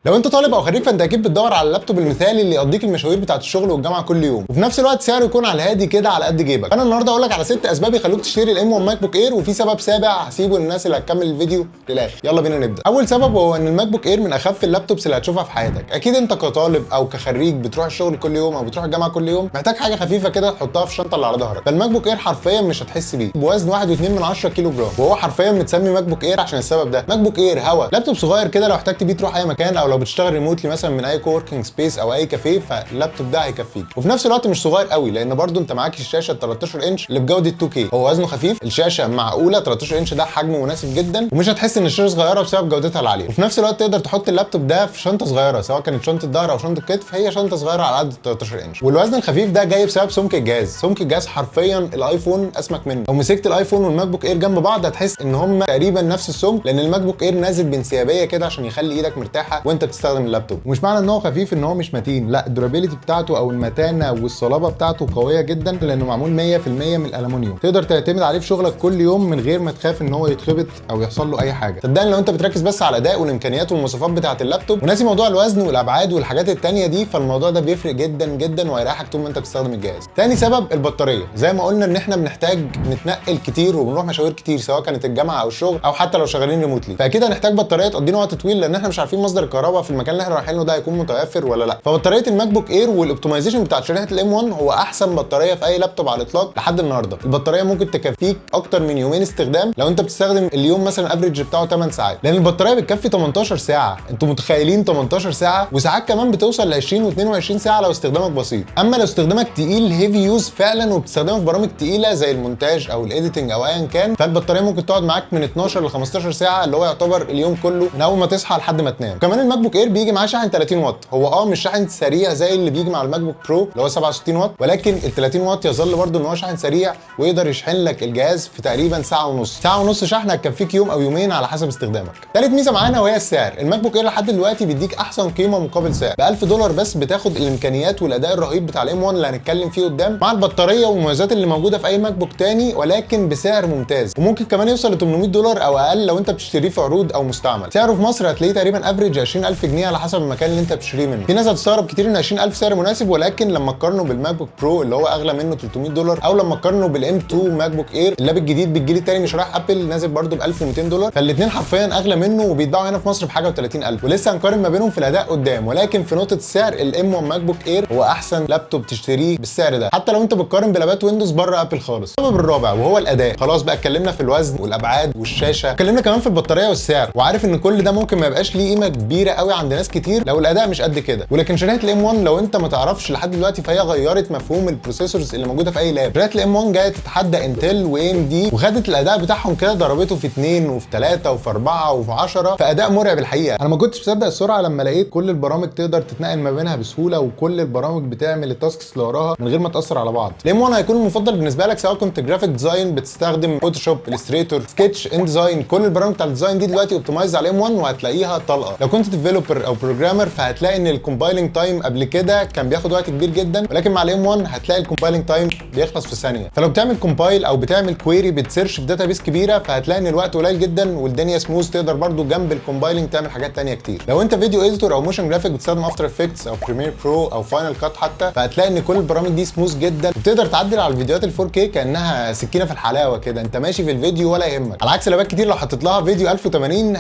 لو انت طالب او خريج فانت اكيد بتدور على اللابتوب المثالي اللي يقضيك المشاوير بتاعه الشغل والجامعه كل يوم، وفي نفس الوقت سعره يكون على الهادي كده على قد جيبك. انا النهارده اقول لك على 6 اسباب يخلوك تشتري الام 1 ماك بوك اير، وفي سبب سابع هسيبه للناس اللي هتكمل الفيديو للاخر. يلا بينا نبدا. اول سبب هو ان الماك بوك اير من اخف اللابتوبس اللي هتشوفها في حياتك. اكيد انت كطالب او كخريج بتروح الشغل كل يوم او بتروح الجامعه كل يوم، محتاج حاجه خفيفه كده تحطها في الشنطه اللي على ظهرك. فالماك بوك اير حرفيا مش هتحس بيه، بوزن 1.2 كيلو جرام، وهو حرفيا متسمي ماك بوك اير عشان السبب ده. ماك بوك اير هوا لابتوب صغير كده لو احتجت بيه تروح اي مكان، او لو بتشتغل ريموتلي مثلا من اي كووركينج سبيس او اي كافيه، فاللابتوب ده هيكفيك. وفي نفس الوقت مش صغير قوي، لان برضو انت معاك الشاشه 13 انش اللي بجوده 2K. هو وزنه خفيف، الشاشه معقوله، 13 انش ده حجمه مناسب جدا، ومش هتحس ان الشاشه صغيره بسبب جودتها العاليه. وفي نفس الوقت تقدر تحط اللابتوب ده في شنطه صغيره، سواء كانت شنطه ظهر او شنطه كتف، هي شنطه صغيره على قد 13 انش. والوزن الخفيف ده جاي بسبب سمك الجهاز. سمك الجهاز حرفيا الايفون اسمك منه. لو مسكت الايفون والماك بوك اير جنب بعض هتحس ان هم تقريبا نفس السمك، لان الماك بوك اير نازل بانسيابيه كده عشان يخلي ايدك مرتاحه وانت بتستخدم اللابتوب. ومش معنى ان هو خفيف ان هو مش متين، لا، الدورابيلتي بتاعته او المتانه والصلابه بتاعته قويه جدا، لانه معمول 100% من الالومنيوم. تقدر تعتمد عليه في شغلك كل يوم من غير ما تخاف ان هو يتخبط او يحصل له اي حاجه. صدقني لو انت بتركز بس على الاداء والامكانيات والمواصفات بتاعه اللابتوب وناسي موضوع الوزن والابعاد والحاجات التانيه دي، فالموضوع ده بيفرق جدا جدا وهيريحك طول ما انت بتستخدم الجهاز. تاني سبب البطاريه. زي ما قلنا ان احنا بنحتاج نتنقل كتير وبنروح مشاوير كتير، سواء كانت الجامعه او الشغل او حتى لو شغالين ريموتلي، فاكيد هنحتاج بطاريه تقضينا وقت طويل، لان احنا مش عارفين مصدر الكهرباء في المكان اللي احنا رايحين له ده هيكون متوفر ولا لا. فبطاريه الماك بوك اير والاوبتمايزيشن بتاع شريحه الام 1 هو احسن بطاريه في اي لابتوب على الاطلاق لحد النهارده. البطاريه ممكن تكفيك اكتر من يومين استخدام لو انت بتستخدم اليوم مثلا افريج بتاعه 8 ساعات، لان البطاريه بتكفي 18 ساعه. انتوا متخيلين 18 ساعه؟ وساعات كمان بتوصل ل 20 و22 ساعه لو استخدامك بسيط. اما لو استخدامك تقيل هيفي يوز فعلا وبتستخدمه في برامج تقيله زي المونتاج او الايديتنج او ايا كان، فالبطاريه ممكن تقعد معاك من 12 ل 15 ساعه، اللي هو يعتبر اليوم كله من اول ما تصحى لحد ما تنام. كمان الماك بوك اير بيجي معاه شاحن 30 واط. هو مش شاحن سريع زي اللي بيجي مع الماك بوك برو اللي هو 67 واط، ولكن ال 30 واط يظل برده ان هو شاحن سريع ويقدر يشحن لك الجهاز في تقريبا ساعه ونص. ساعه ونص شحن هتكفيك يوم او يومين على حسب استخدامك. ثالث ميزه معانا وهي السعر. الماك بوك اير لحد دلوقتي بيديك احسن قيمه مقابل سعر. ب $1000 بس بتاخد الامكانيات والاداء الرهيب بتاع الام 1 اللي هنتكلم فيه قدام، مع البطاريه والمميزات اللي موجوده في اي ماك بوك تاني، ولكن بسعر ممتاز. وممكن كمان يوصل ل $800 او اقل لو انت بتشتريه في عروض او مستعمل. سعره في مصر هتلاقيه تقريبا افريج 20000 جنيه على حسب المكان اللي انت بتشتريه منه. في ناس هتستغرب كتير ان 20000 سعر مناسب، ولكن لما تقارنه بالماك بوك برو اللي هو اغلى منه $300، او لما تقارنه بالام 2 ماك بوك اير اللاب الجديد بالجيل الثاني مش رايح ابل نازل برده ب $1200، فالاثنين حرفيا اغلى منه وبيتباعوا هنا في مصر بحاجه و30000. ولسه هنقارن ما بينهم في الاداء قدام، ولكن في نقطه السعر الام 1 ماك بوك اير هو احسن لابتوب تشتريه بالسعر ده، حتى لو انت بتقارن بلابات ويندوز بره ابل خالص. السبب الرابع وهو الاداء. خلاص بقى اتكلمنا في الوزن والابعاد والشاشه، اتكلمنا كمان في البطاريه والسعر، وعارف ان كل ده ممكن ما يبقاش ليه قيمه كبيره قوي عند ناس كتير لو الاداء مش قد كده. ولكن شريحه الام 1 لو انت ما تعرفش لحد دلوقتي، فهي غيرت مفهوم البروسيسورز اللي موجوده في اي لاب. شريحه الام 1 جايه تتحدى انتل واي ام دي، وخدت الاداء بتاعهم كده ضربته في 2 وفي 3 وفي 4 وفي 10، فاداء مرعب الحقيقه. انا ما كنتش مصدق السرعه لما لقيت كل البرامج تقدر تتنقل ما بينها بسهوله، وكل البرامج بتعمل التاسكس اللي وراها من غير ما تاثر على بعض. الام 1 هيكون المفضل بالنسبه لك سواء كنت جرافيك ديزاين بتستخدم فوتوشوب، الستريتور، سكتش، ان ديزاين. كل البرامج بتاع الديزاين دي دلوقتي اوبتمايز على الام 1 وهتلاقيها طلقه. لو كنت ديفلوبر او بروجرامر فهتلاقي ان الكومبايلنج تايم قبل كده كان بياخد وقت كبير جدا، ولكن مع الام 1 هتلاقي الكومبايلنج تايم بيخلص في ثانيه. فلو بتعمل كومبايل او بتعمل كويري بتسيرش في داتابيس كبيره، فهتلاقي ان الوقت قليل جدا والدنيا سموث. تقدر برده جنب الكومبايلنج تعمل حاجات ثانيه كتير. لو انت فيديو اديتور او موشن جرافيك بتستخدم افتر افكتس او بريمير برو او فاينل كات حتى، فهتلاقي ان كل البرامج دي سموث جدا، وبتقدر تعدل على الفيديوهات ال 4K كانها سكينه في الحلاوه كده، انت ماشي في الفيديو ولا يهمك. على عكس لابات كتير لو حطيت لها فيديو 1080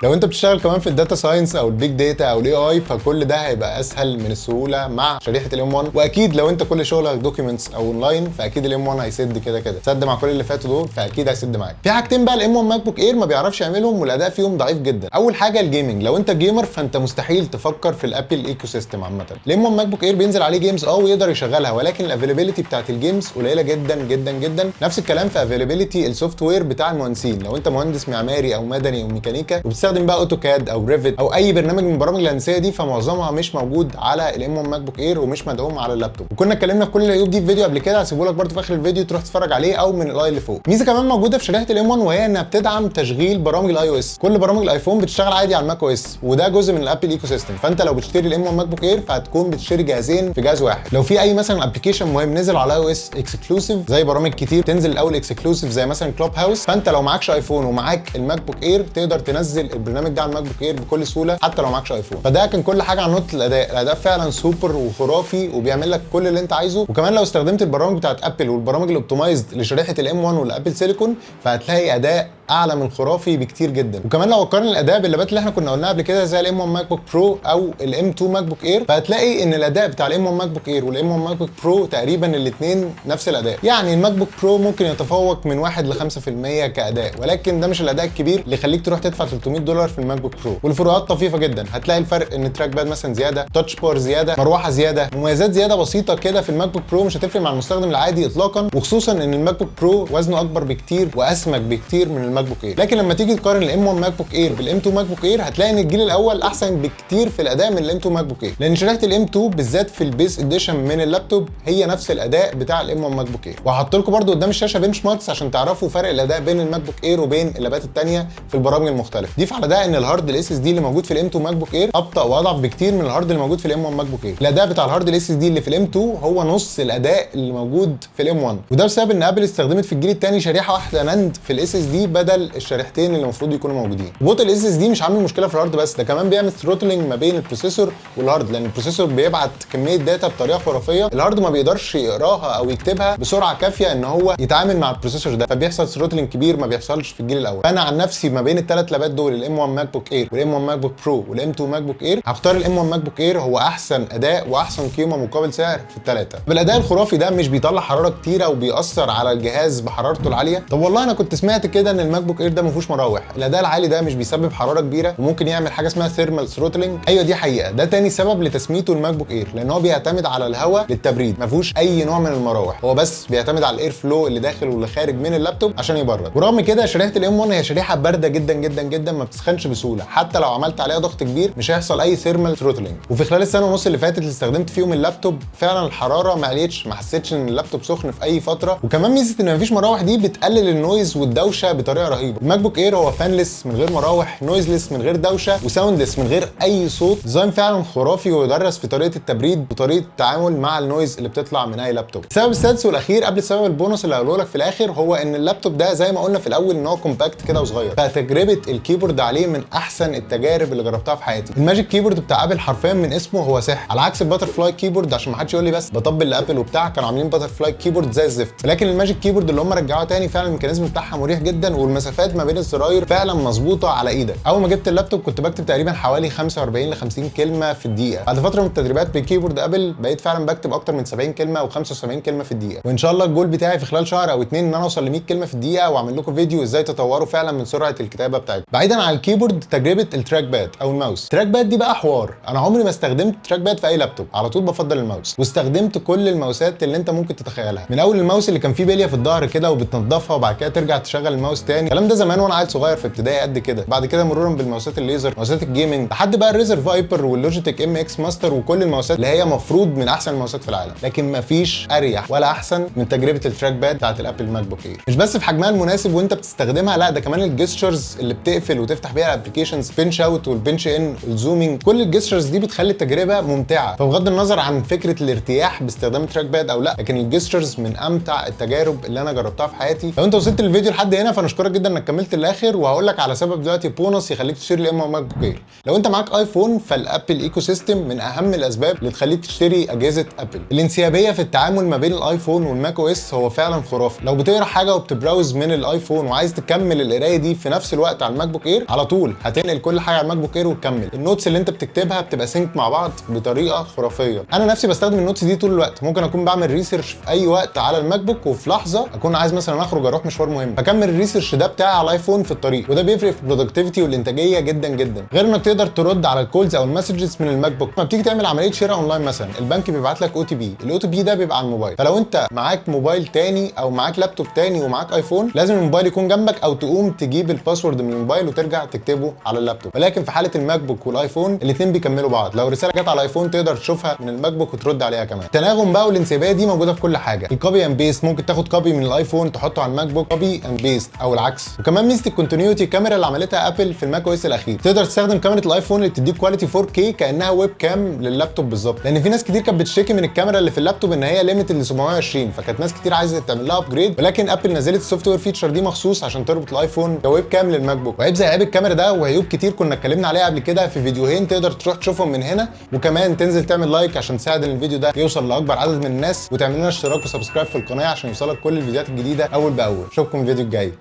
لو انت بتشتغل كمان في الداتا ساينس او البيج داتا او الاي اي، فكل ده هيبقى اسهل من السهوله مع شريحه الام 1. واكيد لو انت كل شغلك دوكيومنتس او اونلاين، فاكيد الام 1 هيسد كده سد مع كل اللي فاتوا دول، فاكيد هيسد معاك. في حاجتين بقى الام 1 ماك بوك اير ما بيعرفش يعملهم والاداء فيهم ضعيف جدا. اول حاجه الجيمنج. لو انت جيمر فانت مستحيل تفكر في الابل ايكو سيستم عامه. الام 1 ماك بوك اير بينزل عليه جيمز ويقدر يشغلها، ولكن الافيلابيلتي بتاعت الجيمز قليله جدا جدا جدا. نفس الكلام في افيلابيلتي السوفت وير بتاع المهندسين. لو انت مهندس معماري او مدني او ميكانيكا وبتستخدم بقى اوتوكاد او ريفت او اي برنامج من البرامج الهندسيه دي، فمعظمها مش موجود على الام 1 ماك بوك اير ومش مدعوم على اللابتوب. وكنا اتكلمنا في كل العيوب دي في فيديو قبل كده، هسيبه لك برده في اخر الفيديو تروح تتفرج عليه او من الاي اللي فوق. ميزه كمان موجوده في شريحه الام 1 وهي انها بتدعم تشغيل برامج الاي او اس. كل برامج الايفون بتشتغل عادي على الماك او اس، وده جزء من الابل ايكو سيستم. فانت لو بتشتري الام 1 ماك بوك اير فهتكون بتشتري جهازين في جهاز واحد. لو في اي مثلا ابلكيشن مهم نزل على اي او اس اكسكلوسيف، زي برامج كتير تنزل الاول اكسكلوسيف زي مثلا كلوب هاوس، فانت لو معكش ايفون ومعاك الماك بوك اير تقدر تنزل تحمل البرنامج ده على الماك بوك اير بكل سهوله حتى لو معكش ايفون. فده كان كل حاجه عن نقطه الاداء. الاداء فعلا سوبر وخرافي وبيعمل لك كل اللي انت عايزه. وكمان لو استخدمت البرامج بتاعت ابل والبرامج الاوبتمايزد لشريحه الام 1 والابل سيليكون فهتلاقي اداء اعلى من خرافي بكتير جدا. وكمان لو قارن الاداء باللابات اللي احنا كنا قلناها قبل كده زي الام 1 ماك بوك برو او الام 2 ماك بوك اير فهتلاقي ان الاداء بتاع الام 1 ماك بوك اير والام 1 ماك بوك برو تقريبا الاثنين نفس الاداء. يعني الماك بوك برو ممكن يتفوق من 1 ل 5% كاداء، ولكن ده مش الاداء الكبير اللي يخليك تروح تدفع $300 في الماك بوك برو. والفروقات طفيفه جدا. هتلاقي الفرق ان التراك باد مثلا زياده، تاتش بار زياده، مروحه زياده، مميزات زياده بسيطه كده في الماك بوك برو مش هتفرق مع المستخدم العادي اطلاقا، وخصوصا ان الماك بوك برو وزنه اكبر بكتير واسمك بكتير من الماك بوك اير. لكن لما تيجي تقارن الام 1 ماك بوك اير بالام 2 ماك بوك اير هتلاقي ان الجيل الاول احسن بكتير في الاداء من الام 2 ماك بوك اير، لان شريحه الام 2 بالذات في البيس اديشن من اللابتوب هي نفس الاداء بتاع الام 1 ماك بوك اير. وهحط لكم برده قدام الشاشه بنش ماركس عشان تعرفوا فرق الاداء بين الماك بوك اير وبين اللابات الثانيه في البرامج المختلفه. ضيف على ده ان الهارد الاس اس دي اللي موجود في الام 2 ماك بوك اير ابطا واضعف بكتير من الهارد اللي موجود في الام 1 ماك بوك اير. الاداء بتاع الهارد الاس اس دي اللي في الام 2 هو نص الاداء اللي موجود في الام 1، وده بسبب ان ابل استخدمت في الجيل الثاني شريحه واحده ناند في الاس اس دي بدل الشريحتين اللي المفروض يكونوا موجودين. بطء الاس اس دي مش عامل مشكله في الهارد بس، ده كمان بيعمل ثروتلنج ما بين البروسيسور والهارد، لان البروسيسور بيبعت كميه داتا بطريقه خرافيه الهارد ما بيقدرش يقراها او يكتبها بسرعه كافيه ان هو يتعامل مع البروسيسور ده، فبيحصل ثروتلنج كبير ما بيحصلش في الجيل الاول. فانا عن نفسي ما بين الثلاث لابات دول الام 1 ماك بوك اير والام 1 ماك بوك برو والام 2 ماك بوك اير هختار الام 1 ماك بوك اير، هو احسن اداء واحسن قيمه مقابل سعر في الثلاثه. بالاداء الخرافي ده مش بيطلع حراره كتيره وبيأثر على الجهاز بحرارته العاليه. طب والله انا كنت سمعت كده ان الماك بوك اير ده ما فيهوش مراوح، الاداء العالي ده مش بيسبب حراره كبيره وممكن يعمل حاجه اسمها ثيرمال ثروتلنج. ايوه دي حقيقه، ده تاني سبب لتسميته الماك بوك اير، لان هو بيعتمد على الهواء للتبريد، ما فيهوش اي نوع من المراوح، هو بس بيعتمد على الاير فلو اللي داخل واللي خارج من اللابتوب عشان يبرد. ورغم كده شريحه الام 1 هي شريحه بارده جدا جدا جدا ما بتسخنش بسهوله، حتى لو عملت عليها ضغط كبير مش هيحصل اي ثيرمال ثروتلنج. وفي خلال السنه ونص اللي فاتت اللي استخدمت فيهم اللابتوب فعلا الحراره ما عليتش، ما حسيتش ان اللابتوب سخن في اي فتره. وكمان ميزه ان مفيش مراوح دي بتقلل النويز والدوشه بطريقه رهيبه. الماك بوك اير هو فانلس من غير مراوح، نويزلس من غير دوشه، وساوندلس من غير اي صوت. ديزاين فعلا خرافي ويدرس في طريقه التبريد وطريقه التعامل مع النويز اللي بتطلع من اي لابتوب. السبب السادس والاخير قبل السبب البونص اللي هقوله لك في الاخر هو ان اللابتوب ده زي ما قلنا في الاول ان هو كومباكت كده وصغير، فتجربه الكيبورد عليه من احسن التجارب اللي جربتها في حياتي. الماجيك كيبورد بتاع ابل حرفيا من اسمه هو سحر، على عكس الباتر فلاي كيبورد عشان ما حدش يقول لي بس بطبل لابل وبتاع، كانوا عاملين باتر فلاي كيبورد زي الزفت. لكن الماجيك كيبورد اللي هم رجعوه تاني فعلا الميكانيزم بتاعها مريح جدا، والمسافات ما بين الزراير فعلا مظبوطه على ايدك. اول ما جبت اللابتوب كنت بكتب تقريبا حوالي 45 ل 50 كلمه في الدقيقه، بعد فتره من التدريبات بكيبورد ابل بقيت فعلا بكتب اكتر من 70 كلمه او 75 كلمه في الدقيقه. وان شاء الله الجول بتاعي في خلال شهر او اتنين ان انا اوصل ل 100 كلمه في الدقيقه واعمل لكم فيديو ازاي تطوروا فعلا من سرعه الكتابه بتاعتكم. بعيدا عن الكيبورد تجربه التراك باد او الماوس. التراك باد دي بقى حوار، انا عمري ما استخدمت تراك باد في اي لابتوب، على طول بفضل الماوس، واستخدمت كل الماوسات اللي انت ممكن تتخيلها، من اول الماوس اللي كان فيه بليه في الظهر كده وبتنضفها وبعد كده ترجع تشغل الماوس تاني، الكلام ده زمان وانا عيل صغير في ابتدائي قد كده، بعد كده مرورا بالماوسات الليزر، ماوسات الجيمنج، لحد بقى الريزر فايبر واللوجيتك ام اكس ماستر وكل الماوسات اللي هي مفروض من احسن الماوسات في العالم. لكن مفيش اريح ولا احسن من تجربه التراك باد بتاعت الابل ماك بوك اير، مش بس في حجمها المناسب وانت بتستخدمها، لا ده كمان الجستشرز اللي بتقفل وتفتح بيها الابلكيشنز، بنش اوت والبنش ان والزومينج، كل الجستشرز دي بتخلي التجربه ممتعه. فبغض النظر عن فكره الارتياح باستخدام التراك باد او لا، لكن الجستشرز من امتع التجارب اللي انا جربتها في حياتي. لو انت وصلت للفيديو لحد هنا فنشكرك جدا انك كملت للاخر، وهقول لك على سبب دلوقتي بونص يخليك تشتري الام 1 ماك بوك اير. لو انت معاك ايفون فالابل ايكو سيستم من اهم الاسباب اللي تخليك تشتري اجهزه ابل. الانسيابيه في التعامل ما بين الايفون والماك او اس هو فعلا خرافي. لو بتقرا حاجه وبتبراوز من الايفون وعايز تكمل القرايه دي في نفس الوقت على الماك بوك اير، على طول هتنقل كل حاجه على الماك بوك اير وتكمل. النوتس اللي انت بتكتبها بتبقى سينك مع بعض بطريقه خرافيه. انا نفسي بستخدم النوتس دي طول الوقت، ممكن اكون بعمل ريسيرش في اي وقت على الماك بوك وفي لحظه اكون عايز مثلا اخرج اروح مشوار مهم فكمل الريسيرش ده بتاعي على الايفون في الطريق، وده بيفرق في البرودكتيفيتي والانتاجيه جدا جدا. غير انك تقدر ترد على الكولز او المسجز من الماك بوك. لما بتيجي تعمل عمليه شراء اونلاين مثلا البنك بيبعت لك او تي بي، الاو تي بي ده بيبقى على الموبايل، فلو انت معاك موبايل تاني او معاك لابتوب تاني ومعاك ايفون لازم الموبايل يكون جنبك او تقوم تجيب الباسورد من الموبايل وترجع تكتبه على اللابتوب. ولكن في حاله الماك بوك والايفون الاثنين بيكملوا بعض، لو رساله جت على الايفون تقدر تشوفها من الماك بوك وترد عليها كمان. التناغم بقى والانسيابيه دي موجوده في كل حاجه. الكوبي اند بيست، ممكن تاخد كوبي من الايفون تحطه على الماك بوك، كوبي اند بيست او العكس. وكمان ميزه الكونتينيوتي الكاميرا اللي عملتها ابل في الماك او اس الاخير، تقدر تستخدم كاميرا الايفون اللي بتديك كواليتي 4K كانها ويب كام لللابتوب بالظبط، لان في ناس كتير كانت بتشتكي من الكاميرا اللي في اللابتوب ان هي ليميتد ل 720، فكانت ناس كتير عايزه تعمل لها ابجريد، ولكن ابل نزلت السوفت وير فيتشر دي مخصوص عشان تربط الايفون كويب كام للماك بوك. وعيب زي عيب الكاميرا ده وعيوب كتير كنا اتكلمنا عليها قبل كده في فيديوهين، تقدر تروح تشوفهم من هنا، وكمان تنزل تعمل لايك عشان تساعد ان الفيديو ده يوصل لاكبر عدد من الناس، وتعمل لنا اشتراك وسبسكرايب في القناه عشان يوصلك كل الفيديوهات الجديده اول باول. اشوفكم الفيديو الجاي،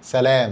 سلام.